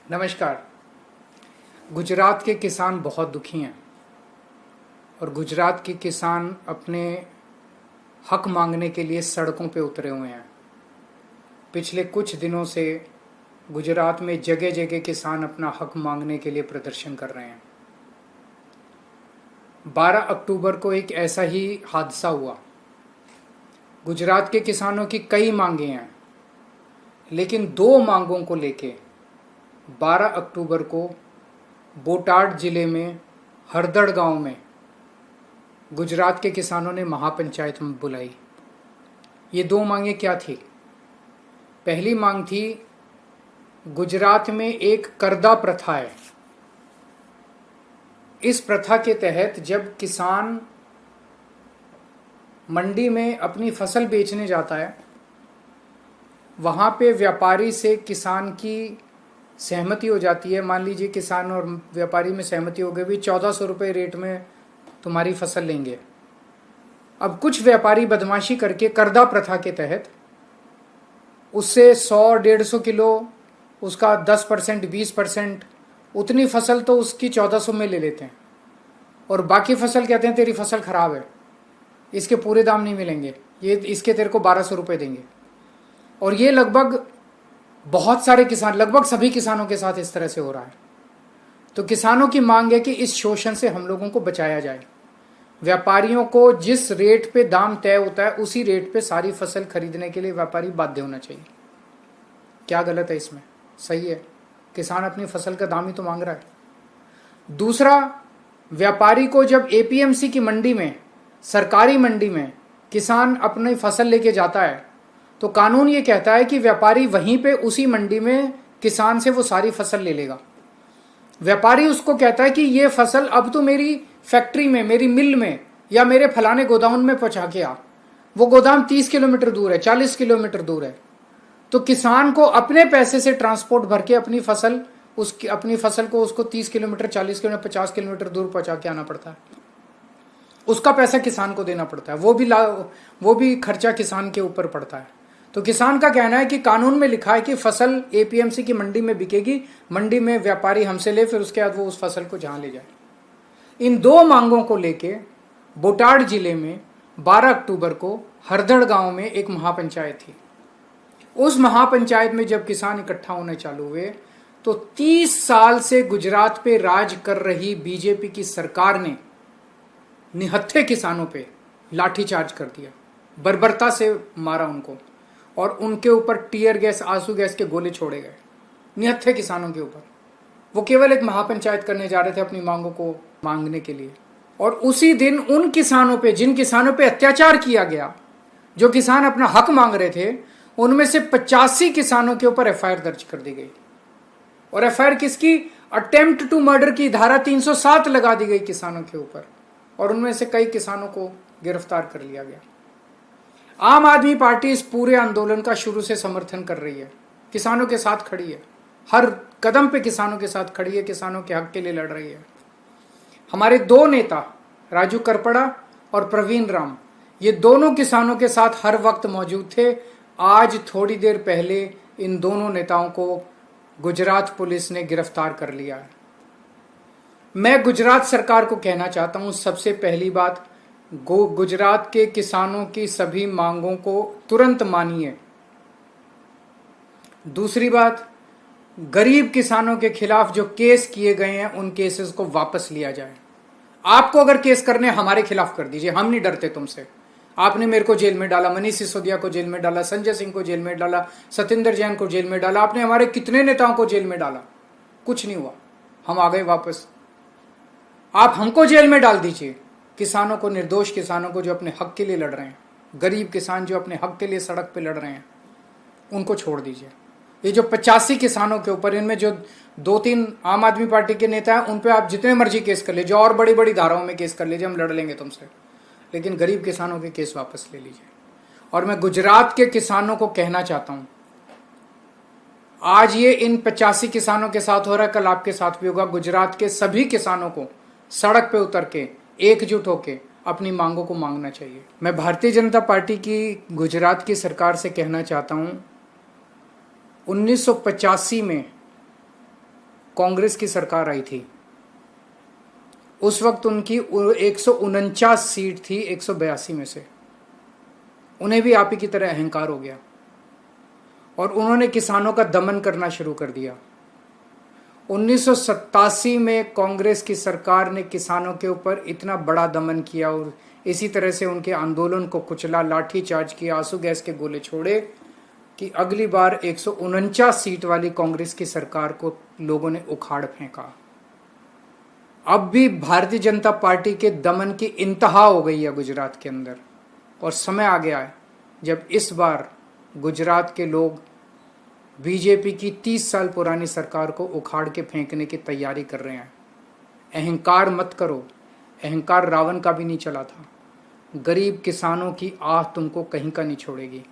नमस्कार। गुजरात के किसान बहुत दुखी हैं और गुजरात के किसान अपने हक मांगने के लिए सड़कों पे उतरे हुए हैं। पिछले कुछ दिनों से गुजरात में जगह जगह किसान अपना हक मांगने के लिए प्रदर्शन कर रहे हैं। 12 अक्टूबर को एक ऐसा ही हादसा हुआ। गुजरात के किसानों की कई मांगे हैं, लेकिन दो मांगों को लेके 12 अक्टूबर को बोटाड जिले में हरदड़ गांव में गुजरात के किसानों ने महापंचायत में बुलाई। ये दो मांगे क्या थी? पहली मांग थी, गुजरात में एक करदा प्रथा है। इस प्रथा के तहत जब किसान मंडी में अपनी फसल बेचने जाता है, वहां पे व्यापारी से किसान की सहमति हो जाती है। मान लीजिए किसान और व्यापारी में सहमति हो गई, भी 1400 रुपये रेट में तुम्हारी फसल लेंगे। अब कुछ व्यापारी बदमाशी करके करदा प्रथा के तहत उससे 100-150 किलो, उसका 10%, 20%, उतनी फसल तो उसकी 1400 में ले लेते हैं और बाकी फसल कहते हैं तेरी फसल खराब है, इसके पूरे दाम नहीं मिलेंगे, ये इसके तेरे को 1200 रुपये देंगे। और ये लगभग बहुत सारे किसान, लगभग सभी किसानों के साथ इस तरह से हो रहा है। तो किसानों की मांग है कि इस शोषण से हम लोगों को बचाया जाए। व्यापारियों को जिस रेट पे दाम तय होता है उसी रेट पे सारी फसल खरीदने के लिए व्यापारी बाध्य होना चाहिए। क्या गलत है इसमें? सही है, किसान अपनी फसल का दाम ही तो मांग रहा है। दूसरा, व्यापारी को जब एपीएमसी की मंडी में, सरकारी मंडी में किसान अपनी फसल लेके जाता है तो कानून ये कहता है कि व्यापारी वहीं पे उसी मंडी में किसान से वो सारी फसल ले लेगा। व्यापारी उसको कहता है कि ये फसल अब तो मेरी फैक्ट्री में, मेरी मिल में या मेरे फलाने गोदाम में पहुंचा के आ। वो गोदाम 30 किलोमीटर दूर है, 40 किलोमीटर दूर है। तो किसान को अपने पैसे से ट्रांसपोर्ट भर के अपनी फसल को उसको 30 किलोमीटर, 40 किलोमीटर, 50 किलोमीटर दूर पहुंचा के आना पड़ता है। उसका पैसा किसान को देना पड़ता है, वो भी खर्चा किसान के ऊपर पड़ता है। तो किसान का कहना है कि कानून में लिखा है कि फसल एपीएमसी की मंडी में बिकेगी, मंडी में व्यापारी हमसे ले, फिर उसके बाद वो उस फसल को जहां ले जाए। इन दो मांगों को लेके बोटाड जिले में 12 अक्टूबर को हरदड़ गांव में एक महापंचायत थी। उस महापंचायत में जब किसान इकट्ठा होने चालू हुए तो 30 साल से गुजरात पे राज कर रही बीजेपी की सरकार ने निहत्थे किसानों पे लाठीचार्ज कर दिया, बर्बरता से मारा उनको और उनके ऊपर टीयर गैस, आंसू गैस के गोले छोड़े गए निहत्थे किसानों के ऊपर। वो केवल एक महापंचायत करने जा रहे थे अपनी मांगों को मांगने के लिए। और उसी दिन उन किसानों पे, जिन किसानों पे अत्याचार किया गया, जो किसान अपना हक मांग रहे थे, उनमें से 85 किसानों के ऊपर एफआईआर दर्ज कर दी गई। और एफआईआर किसकी? अटेम्प्ट टू मर्डर की धारा 307 लगा दी गई किसानों के ऊपर और उनमें से कई किसानों को गिरफ्तार कर लिया गया। आम आदमी पार्टी इस पूरे आंदोलन का शुरू से समर्थन कर रही है, किसानों के साथ खड़ी है, हर कदम पे किसानों के साथ खड़ी है, किसानों के हक के लिए लड़ रही है। हमारे दो नेता राजू करपड़ा और प्रवीण राम, ये दोनों किसानों के साथ हर वक्त मौजूद थे। आज थोड़ी देर पहले इन दोनों नेताओं को गुजरात पुलिस ने गिरफ्तार कर लिया है। मैं गुजरात सरकार को कहना चाहता हूं, सबसे पहली बात, गुजरात के किसानों की सभी मांगों को तुरंत मानिए। दूसरी बात, गरीब किसानों के खिलाफ जो केस किए गए हैं उन केसेस को वापस लिया जाए। आपको अगर केस करने, हमारे खिलाफ कर दीजिए, हम नहीं डरते तुमसे। आपने मेरे को जेल में डाला, मनीष सिसोदिया को जेल में डाला, संजय सिंह को जेल में डाला, सत्येंद्र जैन को जेल में डाला, आपने हमारे कितने नेताओं को जेल में डाला, कुछ नहीं हुआ, हम आ गए वापस। आप हमको जेल में डाल दीजिए, किसानों को, निर्दोष किसानों को जो अपने हक के लिए लड़ रहे हैं, गरीब किसान जो अपने हक के लिए सड़क पे लड़ रहे हैं, उनको छोड़ दीजिए। ये जो 85 किसानों के ऊपर, इनमें जो 2-3 आम आदमी पार्टी के नेता हैं, उन पे आप जितने मर्जी केस कर लीजिए, और बड़ी बड़ी धाराओं में केस कर लीजिए, हम लड़ लेंगे तुमसे, लेकिन गरीब किसानों के केस वापस ले लीजिए। और मैं गुजरात के किसानों को कहना चाहता हूं, आज ये इन 85 किसानों के साथ हो रहा है, कल आपके साथ भी होगा। गुजरात के सभी किसानों को सड़क पे उतर के एकजुट होके अपनी मांगों को मांगना चाहिए। मैं भारतीय जनता पार्टी की गुजरात की सरकार से कहना चाहता हूं, 1985 में कांग्रेस की सरकार आई थी, उस वक्त उनकी 149 सीट थी 182 में से। उन्हें भी आप ही की तरह अहंकार हो गया और उन्होंने किसानों का दमन करना शुरू कर दिया। 1987 में कांग्रेस की सरकार ने किसानों के ऊपर इतना बड़ा दमन किया और इसी तरह से उनके आंदोलन को कुचला, लाठीचार्ज किया, आंसू गैस के गोले छोड़े कि अगली बार 149 सीट वाली कांग्रेस की सरकार को लोगों ने उखाड़ फेंका। अब भी भारतीय जनता पार्टी के दमन की इंतहा हो गई है गुजरात के अंदर, और समय आ गया है जब इस बार गुजरात के लोग बीजेपी की 30 साल पुरानी सरकार को उखाड़ के फेंकने की तैयारी कर रहे हैं। अहंकार मत करो, अहंकार रावण का भी नहीं चला था। गरीब किसानों की आह तुमको कहीं का नहीं छोड़ेगी।